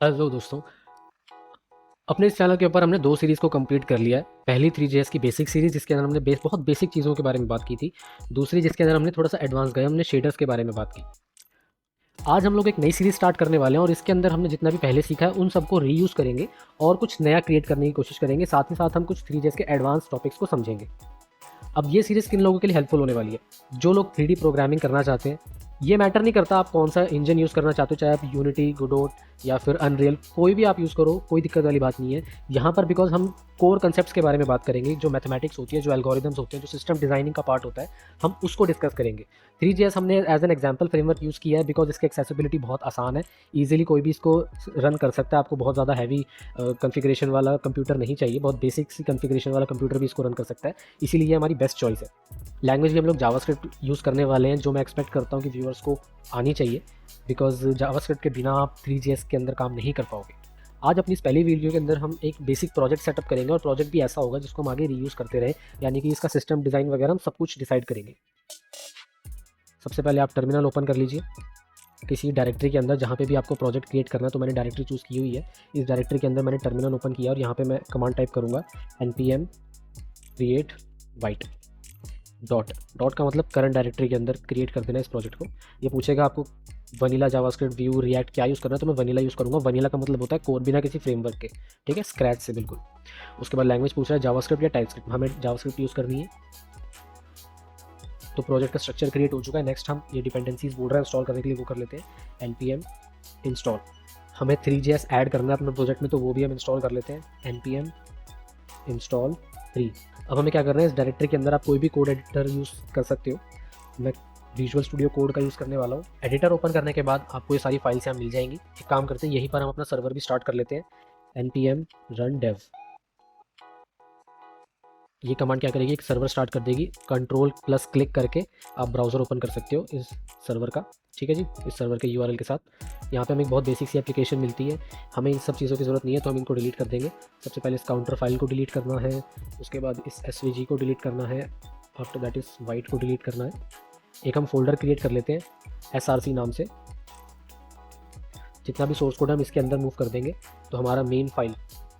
Hello दोस्तों। अपने इस चैनल के ऊपर हमने 2 सीरीज़ को कंप्लीट कर लिया है। पहली 3JS की बेसिक सीरीज़ जिसके अंदर हमने बहुत बेसिक चीज़ों के बारे में बात की थी। दूसरी जिसके अंदर हमने थोड़ा-सा एडवांस गए, हमने शेडर्स के बारे में बात की। आज हम लोग एक नई सीरीज़ स्टार्ट करने वाले हैं और इसके अंदर हमने जितना भी पहले सीखा है उन सबको रीयूज़ करेंगे और कुछ नया क्रिएट करने की कोशिश करेंगे। साथ ही साथ हम कुछ 3JS के एडवांस टॉपिक्स को समझेंगे। अब ये सीरीज़ किन लोगों के लिए हेल्पफुल होने वाली है? जो लोग 3D प्रोग्रामिंग करना चाहते हैं। ये मैटर नहीं करता आप कौन सा इंजन यूज़ करना चाहते हो, चाहे आप यूनिटी, गोडोट या फिर अनरियल, कोई भी आप यूज़ करो, कोई दिक्कत वाली बात नहीं है। यहाँ पर बिकॉज़ हम कोर कॉन्सेप्ट्स के बारे में बात करेंगे, जो मैथमेटिक्स होती है, जो एल्गोरिदम्स होते हैं, जो सिस्टम डिज़ाइनिंग का पार्ट होता है, हम उसको डिस्कस करेंगे। 3JS हमने as an example framework use किया है बिकॉज़ इसकी एक्सेसिबिलिटी बहुत आसान है। ईज़िली कोई भी इसको रन कर सकता है। आपको बहुत ज़्यादा हैवी कॉन्फ़िगरेशन वाला कंप्यूटर नहीं चाहिए, बहुत बेसिक सी कॉन्फ़िगरेशन वाला कंप्यूटर भी इसको रन कर सकता है। इसीलिए ये हमारी बेस्ट चॉइस है। लैंग्वेज भी हम लोग जावास्क्रिप्ट यूज़ करने वाले हैं, जो मैं एक्सपेक्ट करता हूँ कि व्यूअर्स को आनी चाहिए बिकॉज़ जावास्क्रिप्ट के बिना आप 3JS के अंदर काम नहीं कर पाओगे। आज अपनी इस पहली वीडियो के अंदर हम एक बेसिक प्रोजेक्ट सेटअप करेंगे और प्रोजेक्ट भी ऐसा होगा जिसको हम आगे रीयूज़ करते रहें, यानी कि इसका सिस्टम डिज़ाइन वगैरह हम सब कुछ डिसाइड करेंगे। सबसे पहले आप टर्मिनल ओपन कर लीजिए किसी डायरेक्टरी के अंदर जहाँ पे भी आपको प्रोजेक्ट क्रिएट करना है। तो मैंने डायरेक्टरी चूज़ की हुई है। इस डायरेक्टरी के अंदर मैंने टर्मिनल ओपन किया और यहाँ पे मैं कमांड टाइप करूँगा npm create white dot. Dot का मतलब करंट डायरेक्टरी के अंदर क्रिएट कर देना इस प्रोजेक्ट को। ये पूछेगा आपको वनीला, जावास्क्रिप्ट, व्यू, रिएक्ट क्या यूज़ करना है, तो मैं वनीला यूज़ करूँगा। वनीला का मतलब होता है कोड बिना किसी फ्रेमवर्क के, ठीक है, स्क्रैच से बिल्कुल। उसके बाद लैंग्वेज पूछ रहा है जावास्क्रिप्ट या टाइपस्क्रिप्ट, हमें जावास्क्रिप्ट यूज़ करनी है। तो प्रोजेक्ट का स्ट्रक्चर क्रिएट हो चुका है। नेक्स्ट हम ये डिपेंडेंसीज बोल रहा है इंस्टॉल करने के लिए, वो कर लेते हैं npm इंस्टॉल। हमें 3JS ऐड करना है अपने प्रोजेक्ट में, तो वो भी हम इंस्टॉल कर लेते हैं npm इंस्टॉल 3। अब हमें क्या करना है, इस डायरेक्टरी के अंदर आप कोई भी कोड एडिटर यूज़ कर सकते हो। मैं विजुअल स्टूडियो कोड का यूज़ करने वाला हूँ। एडिटर ओपन करने के बाद आपको ये सारी फाइल्स यहाँ मिल जाएंगी। एक काम करते हैं, यहीं पर हम अपना सर्वर भी स्टार्ट कर लेते हैं। npm run dev, ये कमांड क्या करेगी, एक सर्वर स्टार्ट कर देगी। कंट्रोल प्लस क्लिक करके आप ब्राउज़र ओपन कर सकते हो इस सर्वर का, ठीक है जी, इस सर्वर के यूआरएल के साथ। यहाँ पे हमें एक बहुत बेसिक सी एप्लीकेशन मिलती है, हमें इन सब चीज़ों की ज़रूरत नहीं है, तो हम इनको डिलीट कर देंगे। सबसे पहले इस काउंटर फाइल को डिलीट करना है, उसके बाद इस svg को डिलीट करना है, आफ्टर दैट इस वाइट को डिलीट करना है। एक हम फोल्डर क्रिएट कर लेते हैं src नाम से। जितना भी सोर्स कोड हम इसके अंदर मूव कर देंगे, तो हमारा मेन फाइल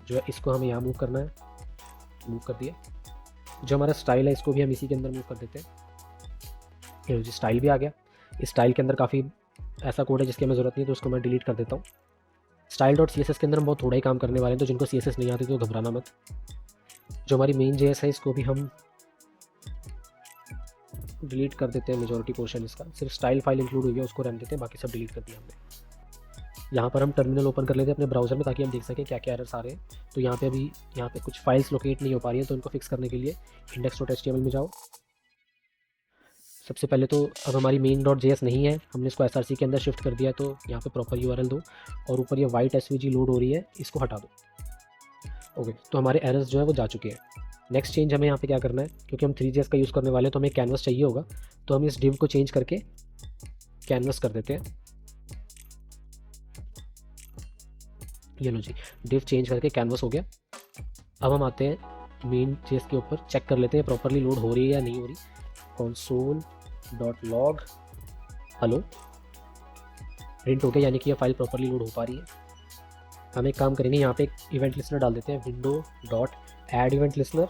जो है इसको हमें यहाँ मूव करना है। मूव कर दिया। जो हमारा स्टाइल है इसको भी हम इसी के अंदर मूव कर देते हैं। ये जी स्टाइल भी आ गया। इस स्टाइल के अंदर काफ़ी ऐसा कोड है जिसकी हमें ज़रूरत नहीं है, तो उसको मैं डिलीट कर देता हूँ। Style dot C S S के अंदर हम बहुत थोड़ा ही काम करने वाले हैं, तो जिनको सी एस एस नहीं आती तो घबराना मत। जो हमारी मेन JS है इसको भी हम डिलीट कर देते हैं, मेजॉरिटी पोर्शन इसका। सिर्फ स्टाइल फाइल इंक्लूड हुई है उसको रहने देते हैं, बाकी सब डिलीट कर दिया हमने। यहाँ पर हम टर्मिनल ओपन कर लेते हैं अपने ब्राउज़र में, ताकि हम देख सकें क्या क्या एरर्स आ रहे हैं। तो यहाँ पे अभी यहाँ पे कुछ फाइल्स लोकेट नहीं हो पा रही हैं, तो इनको फिक्स करने के लिए index.html में जाओ। सबसे पहले तो अब हमारी मेन डॉट जेएस नहीं है, हमने इसको src के अंदर शिफ्ट कर दिया, तो यहाँ पे प्रॉपर यूआरएल दो और ऊपर ये वाइट svg लोड हो रही है, इसको हटा दो। ओके, तो हमारे एरर्स जो है वो जा चुके हैं। नेक्स्ट चेंज हमें यहाँ पे क्या करना है, क्योंकि हम 3JS का यूज़ करने वाले हैं तो हमें कैनवस चाहिए होगा, तो हम इस डिव को चेंज करके कैनवस कर देते हैं। ये लो जी, डिव चेंज करके कैनवस हो गया। अब हम आते हैं मेन जेएस के ऊपर, चेक कर लेते हैं प्रॉपरली लोड हो रही है या नहीं हो रही। console.log हेलो प्रिंट हो गया, यानी कि ये फाइल प्रॉपरली लोड हो पा रही है। हम एक काम करेंगे, यहाँ पे एक इवेंट लिसनर डाल देते हैं, window dot add event listener,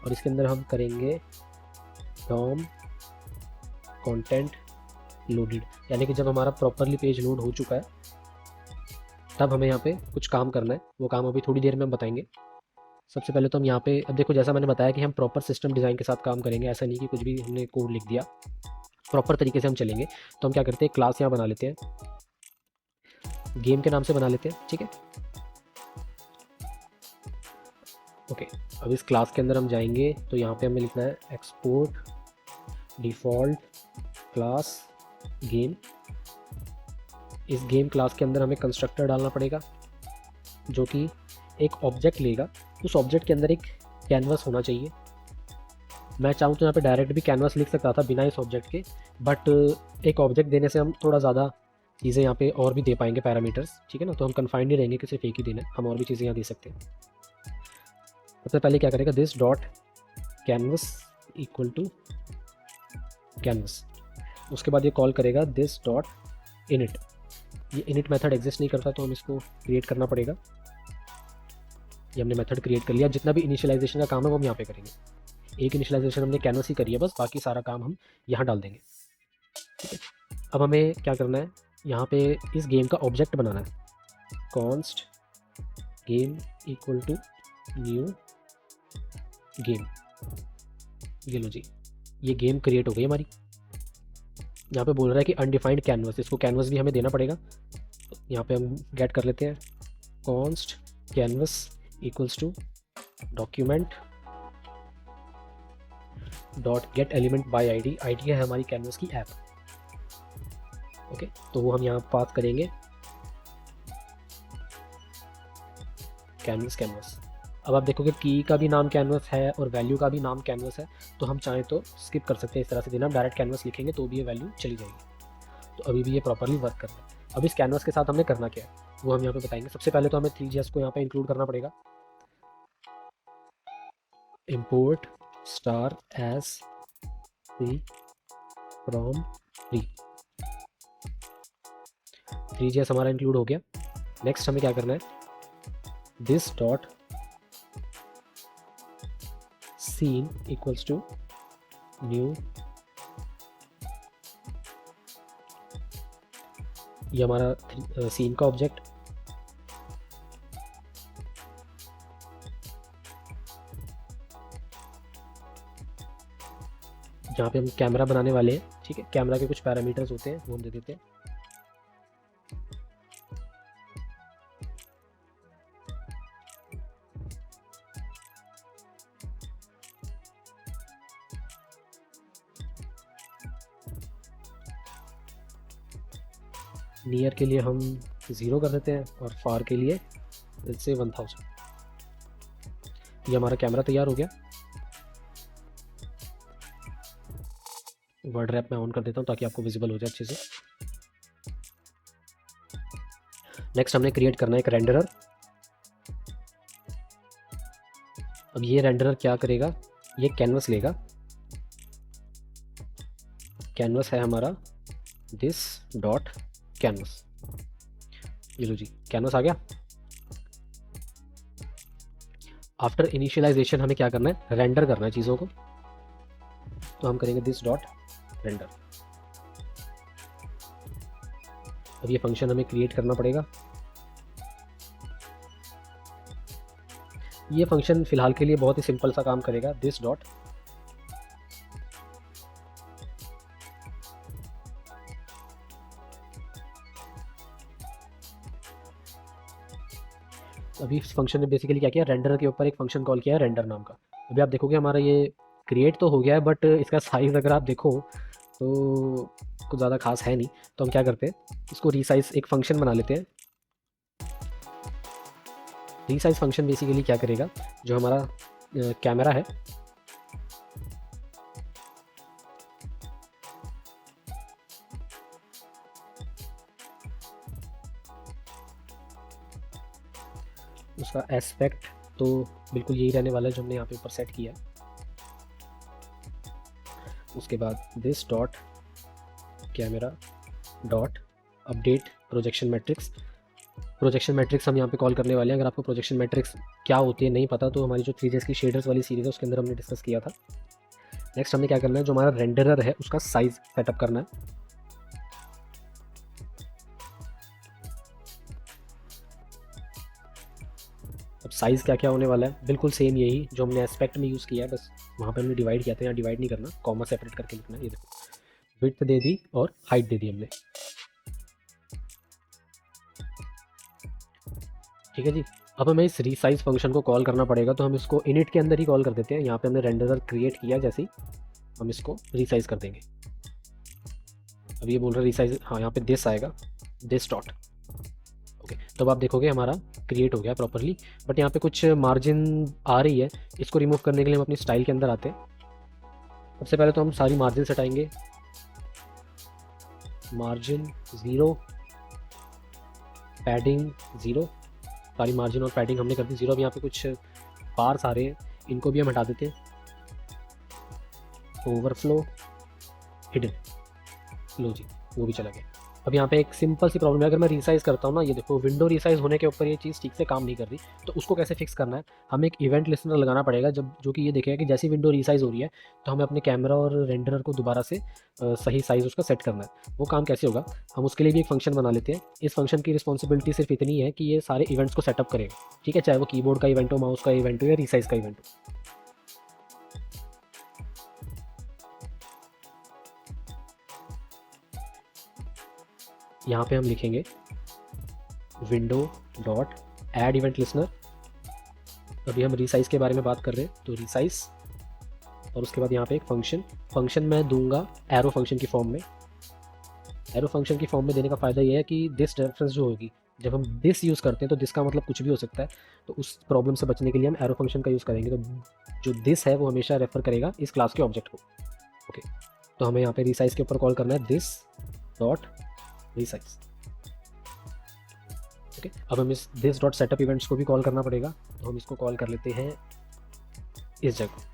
और इसके अंदर हम करेंगे डॉम कंटेंट लोडेड, यानी कि जब हमारा प्रॉपरली पेज लोड हो चुका है तब हमें यहाँ पे कुछ काम करना है। वो काम अभी थोड़ी देर में हम बताएंगे। सबसे पहले तो हम यहाँ पे, अब देखो जैसा मैंने बताया कि हम प्रॉपर सिस्टम डिज़ाइन के साथ काम करेंगे, ऐसा नहीं कि कुछ भी हमने कोड लिख दिया, प्रॉपर तरीके से हम चलेंगे। तो हम क्या करते हैं, क्लास यहाँ बना लेते हैं, गेम के नाम से बना लेते हैं, ठीक है। ओके, अब इस क्लास के अंदर हम जाएंगे तो यहाँ पे हमें लिखना है एक्सपोर्ट डिफ़ॉल्ट क्लास गेम। इस गेम क्लास के अंदर हमें कंस्ट्रक्टर डालना पड़ेगा जो कि एक ऑब्जेक्ट लेगा। उस ऑब्जेक्ट के अंदर एक कैनवस होना चाहिए। मैं चाहूँ तो यहाँ पे डायरेक्ट भी कैनवस लिख सकता था बिना इस ऑब्जेक्ट के, बट एक ऑब्जेक्ट देने से हम थोड़ा ज़्यादा चीज़ें यहाँ पे और भी दे पाएंगे, पैरामीटर्स, ठीक है ना। तो हम कन्फाइंड नहीं रहेंगे कि सिर्फ एक ही देना है, हम और भी चीज़ें यहाँ दे सकते हैं। सबसे पहले क्या करेगा, this dot canvas equal to canvas. उसके बाद ये कॉल करेगा दिस डॉट इनिट। ये इनिट मेथड एग्जिस्ट नहीं करता तो हम इसको क्रिएट करना पड़ेगा। ये हमने मेथड क्रिएट कर लिया। जितना भी इनिशियलाइजेशन का काम है वो हम यहाँ पे करेंगे। एक इनिशियलाइजेशन हमने कैनवस ही करी है बस, बाकी सारा काम हम यहाँ डाल देंगे। ठीक है, अब हमें क्या करना है, यहाँ पे इस गेम का ऑब्जेक्ट बनाना है। Const game equal to new game. ये लो जी, ये गेम क्रिएट हो गई हमारी। यहाँ पे बोल रहा है कि अनडिफाइंड कैनवस, इसको कैनवस भी हमें देना पड़ेगा। यहाँ पे हम गेट कर लेते हैं const canvas equals to document dot get element by ID. ID है हमारी कैनवस की ऐप। ओके, तो वो हम यहाँ पास करेंगे कैनवस। अब आप देखोगे की का भी नाम कैनवस है और वैल्यू का भी नाम कैनवस है, तो हम चाहें तो स्किप कर सकते हैं इस तरह से देना। डायरेक्ट कैनवस लिखेंगे तो भी ये वैल्यू चली जाएगी। तो अभी भी ये प्रॉपरली वर्क कर रहा है। अब इस कैनवस के साथ हमने करना क्या है वो हम यहाँ पे बताएंगे। सबसे पहले तो हमें 3GS को यहाँ पे इंक्लूड करना पड़ेगा। import star as free from free। 3GS हमारा इंक्लूड हो गया। नेक्स्ट हमें क्या करना है, this dot scene equals to new. ये हमारा सीन का ऑब्जेक्ट। यहाँ पे हम कैमरा बनाने वाले हैं। ठीक है, कैमरा के कुछ पैरामीटर्स होते हैं वो हम दे देते हैं। नियर के लिए हम 0 कर देते हैं और फार के लिए से 1000। ये हमारा कैमरा तैयार हो गया। वर्ड रैप मैं ऑन कर देता हूँ ताकि आपको विजिबल हो जाए अच्छे से। नेक्स्ट हमने क्रिएट करना है एक रेंडरर। अब ये रेंडरर क्या करेगा, ये कैनवस लेगा। कैनवस है हमारा दिस डॉट कैनवस। ये लो जी, कैनवस आ गया। आफ्टर इनिशियलाइजेशन हमें क्या करना है, रेंडर करना है चीज़ों को। तो हम करेंगे दिस डॉट रेंडर। अब ये फंक्शन हमें क्रिएट करना पड़ेगा। ये फंक्शन फिलहाल के लिए बहुत ही सिंपल सा काम करेगा, दिस डॉट अभी इस फंक्शन ने बेसिकली क्या किया, रेंडर के ऊपर एक फंक्शन कॉल किया है रेंडर नाम का। अभी आप देखोगे हमारा ये क्रिएट तो हो गया है, बट इसका साइज़ अगर आप देखो तो कुछ ज़्यादा खास है नहीं। तो हम क्या करते हैं, इसको रीसाइज एक फंक्शन बना लेते हैं। रीसाइज फंक्शन बेसिकली क्या करेगा, जो हमारा कैमरा है उसका एस्पेक्ट तो बिल्कुल यही रहने वाला है जो हमने यहाँ पे ऊपर सेट किया है। उसके बाद this dot camera dot update projection matrix. Projection matrix हम यहाँ पे कॉल करने वाले हैं। अगर आपको प्रोजेक्शन मैट्रिक्स क्या होती है नहीं पता तो हमारी जो 3GS की शेडर्स वाली सीरीज़ है उसके अंदर हमने डिस्कस किया था। नेक्स्ट हमें क्या करना है, जो हमारा रेंडरर है उसका साइज़ सेटअप करना है। अब साइज़ क्या क्या होने वाला है, बिल्कुल सेम यही जो हमने एस्पेक्ट में यूज़ किया है, बस वहाँ पे हमने डिवाइड किया था, यहाँ डिवाइड नहीं करना, कॉमा सेपरेट करके लिखना है। ये देखो विड्थ दे दी और हाइट दे दी हमने। ठीक है जी। अब हमें इस रीसाइज फंक्शन को कॉल करना पड़ेगा, तो हम इसको इनिट के अंदर ही कॉल कर देते हैं। यहाँ पे हमने रेंडरर क्रिएट किया, जैसे ही हम इसको रीसाइज कर देंगे। अब ये बोल रहा है रीसाइज, हाँ यहाँ पे दिस आएगा, दिस डॉट। ओके, तो अब आप देखोगे हमारा क्रिएट हो गया प्रॉपरली, बट यहाँ पे कुछ मार्जिन आ रही है। इसको रिमूव करने के लिए हम अपनी स्टाइल के अंदर आते हैं। सबसे पहले तो हम सारी मार्जिन हटाएंगे। मार्जिन 0, पैडिंग 0, सारी मार्जिन और पैडिंग हमने कर दी 0। अब यहाँ पे कुछ बार्स आ रहे हैं, इनको भी हम हटा देते हैं। ओवरफ्लो हिडन, लो जी वो भी चला गया। अब यहाँ पे एक सिंपल सी प्रॉब्लम है, अगर मैं रीसाइज़ करता हूँ ना, ये देखो विंडो रीसाइज़ होने के ऊपर ये चीज़ ठीक से काम नहीं कर रही। तो उसको कैसे फिक्स करना है, हमें एक इवेंट लिस्टनर लगाना पड़ेगा जब जो कि ये देखेगा कि जैसी विंडो रीसाइज़ हो रही है तो हमें अपने कैमरा और रेंडरर को दोबारा से सही साइज़ उसका सेट करना है। वो काम कैसे होगा, हम उसके लिए भी एक फंक्शन बना लेते हैं। इस फंक्शन की रिस्पॉन्सिबिलिटी सिर्फ इतनी है कि ये सारे इवेंट्स को सेटअप करेगा, ठीक है, चाहे वो कीबोर्ड का इवेंट हो, माउस का इवेंट हो या रीसाइज़ का इवेंट हो। यहाँ पे हम लिखेंगे window dot add event listener. अभी हम रीसाइज़ के बारे में बात कर रहे हैं, तो रीसाइज़ और उसके बाद यहाँ पे एक फंक्शन मैं दूंगा एरो फंक्शन की फॉर्म में। एरो फंक्शन की फॉर्म में देने का फ़ायदा ये है कि दिस रेफरेंस जो होगी, जब हम दिस यूज़ करते हैं तो दिस का मतलब कुछ भी हो सकता है, तो उस प्रॉब्लम से बचने के लिए हम एरो फंक्शन का यूज़ करेंगे। तो जो दिस है वो हमेशा रेफर करेगा इस क्लास के ऑब्जेक्ट को। ओके, तो हमें यहाँ पे रीसाइज़ के ऊपर कॉल करना है दिस डॉट रीसाइज़। ओके, अब हम इस दिस डॉट सेटअप इवेंट्स को भी कॉल करना पड़ेगा, तो हम इसको कॉल कर लेते हैं इस जगह।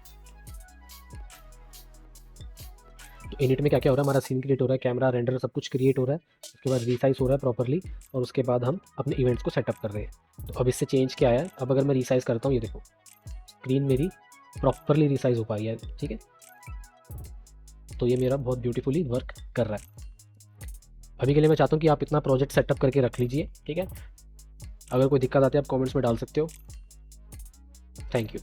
तो इनिट में क्या क्या हो रहा है, हमारा सीन क्रिएट हो रहा है, कैमरा रेंडर सब कुछ क्रिएट हो रहा है, उसके बाद रीसाइज हो रहा है प्रॉपरली, और उसके बाद हम अपने इवेंट्स को सेटअप कर रहे हैं। तो अब इससे चेंज क्या आया है, अब अगर मैं रीसाइज करता हूँ, ये देखो स्क्रीन मेरी प्रॉपरली रीसाइज हो पा रही है, ठीक है। तो ये मेरा बहुत ब्यूटीफुली वर्क कर रहा है। अभी के लिए मैं चाहता हूँ कि आप इतना प्रोजेक्ट सेटअप करके रख लीजिए, ठीक है। अगर कोई दिक्कत आती है आप कमेंट्स में डाल सकते हो। Thank you.